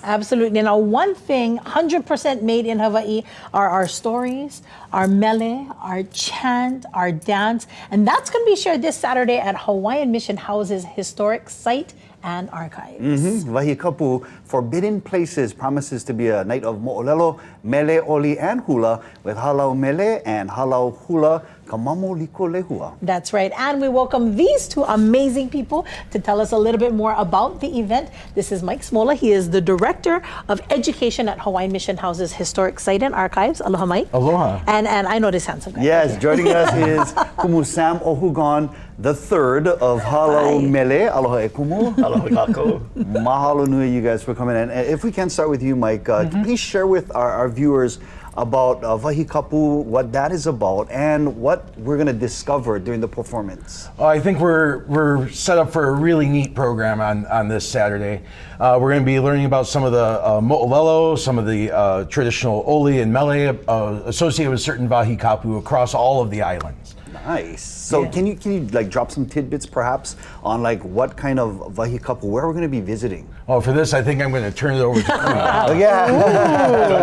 Absolutely. Now, one thing, 100% made in Hawaii are our stories, our mele, our chant, our dance, and that's going to be shared this Saturday at Hawaiian Mission Houses Historic Site and Archives. Wahi Kapu, Forbidden Places, promises to be a night of moʻolelo, Mele, Oli, and Hula with Hālau Mele and Hālau Hula, Mamo, Liko, Lehua. That's right. And we welcome these two amazing people to tell us a little bit more about the event. This is Mike Smola. He is the Director of Education at Hawaiian Mission Houses Historic Site and Archives. Aloha, Mike. Aloha. And I know this handsome guy. Yes, joining us is Kumu Sam Ohugon, the third of Hālau Mele. Aloha e Kumu. Aloha kako. Mahalo nui, you guys, for coming in. And if we can start with you, Mike, please share with our viewers about Wahi Kapu, what that is about, and what we're going to discover during the performance. I think we're set up for a really neat program on this Saturday. We're going to be learning about some of the moʻolelo, some of the traditional oli and mele associated with certain Wahi Kapu across all of the islands. Nice. So can you like drop some tidbits perhaps on like what kind of Wahi Kapu, where we're going to be visiting? Oh, for this, I think I'm going to turn it over to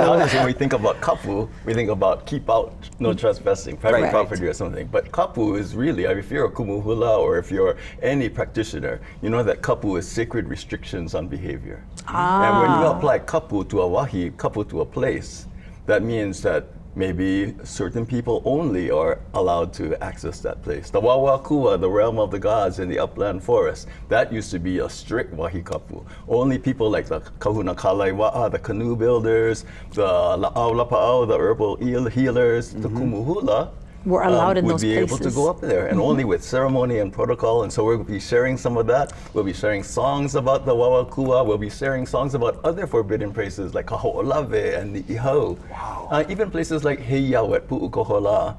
Nowadays, when we think about kapu, we think about keep out, no trespassing, private property or something. But kapu is really, if you're a kumu hula or if you're any practitioner, you know that kapu is sacred restrictions on behavior. And when you apply kapu to a wahi, kapu to a place, that means that maybe certain people only are allowed to access that place. The Wawakua, the realm of the gods in the upland forest, that used to be a strict Wahi Kapu. Only people like the Kahuna Kalaiwa'a, the canoe builders, the La'au Lapa'au, the herbal healers, the Kumuhula, We're allowed in would those be places. able to go up there, and only with ceremony and protocol. And so we'll be sharing some of that. We'll be sharing songs about the Wawakua. We'll be sharing songs about other forbidden places like Kaho'olave and Ni'ihau. Wow. Even places like Heiau at Pu'ukohola.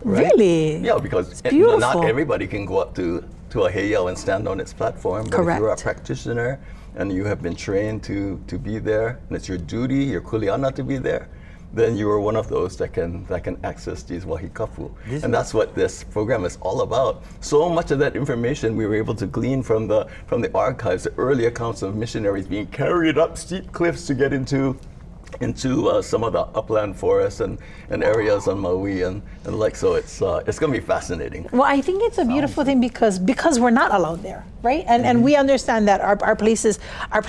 Right? Really? Yeah, because not everybody can go up to a heiau and stand on its platform. But if you're a practitioner and you have been trained to be there, and it's your duty, your kuleana to be there, then you are one of those that can access these Wahi Kapu. And that's what this program is all about. So much of that information we were able to glean from the archives, the early accounts of missionaries being carried up steep cliffs to get into some of the upland forests and areas on Maui and like, so it's going to be fascinating. Well, I think it's a beautiful thing because we're not allowed there, right? And we understand that our place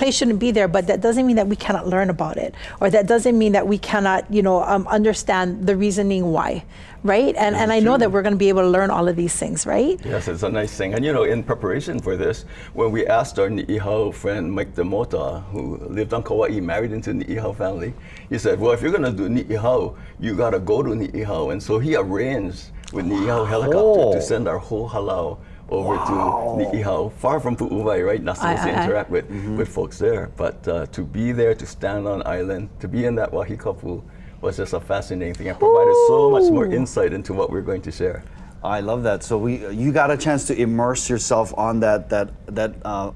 shouldn't be there, but that doesn't mean that we cannot learn about it, or that doesn't mean that we cannot, understand the reasoning why, right? And I know that we're going to be able to learn all of these things, right? Yes, it's a nice thing. And in preparation for this, when we asked our Ni'ihau friend Mike Demota, who lived on Kauai, married into Ni'ihau family, he said, well, if you're going to do Ni'ihau, you got to go to Ni'ihau. And so he arranged with Ni'ihau helicopter to send our whole Hālau over to Ni'ihau, far from Pu'uwai, right? Not supposed to interact with folks there, but to be there, to stand on island, to be in that Wahi Kapu was just a fascinating thing and provided so much more insight into what we're going to share. I love that. So you got a chance to immerse yourself on that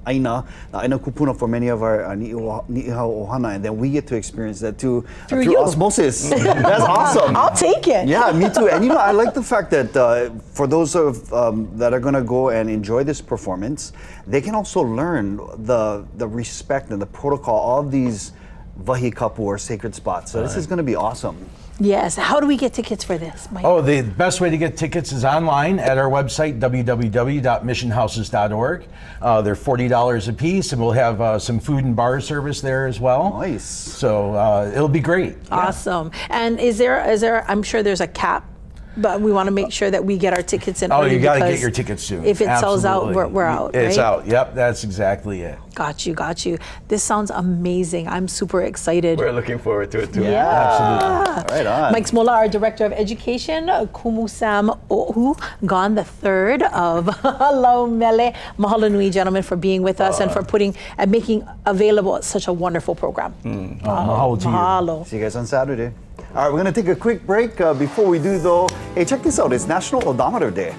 aina kupuna for many of our ni'ihau ohana, and then we get to experience that too through osmosis. That's awesome. I'll take it. Yeah, me too. And I like the fact that for those that are going to go and enjoy this performance, they can also learn the respect and the protocol of these Wahi Kapu or sacred spots. So this is going to be awesome. Yes. How do we get tickets for this, Mike? Oh, the best way to get tickets is online at our website, www.missionhouses.org. They're $40 a piece, and we'll have some food and bar service there as well. Nice. So it'll be great. Awesome. And is there? I'm sure there's a cap, but we want to make sure that we get our tickets in. Oh, early you got to get your tickets soon. If it sells out, we're out. It's right? out. Yep, that's exactly it. Got you. This sounds amazing. I'm super excited. We're looking forward to it too. Yeah. Absolutely. Right on. Mike Smola, our Director of Education, Kumu Sam Ohugon, the third of Hālau Mele. Mahalo nui, gentlemen, for being with us and for making available such a wonderful program. Mahalo to you. Mahalo. See you guys on Saturday. All right, we're going to take a quick break. Before we do, though, hey, check this out. It's National Odometer Day.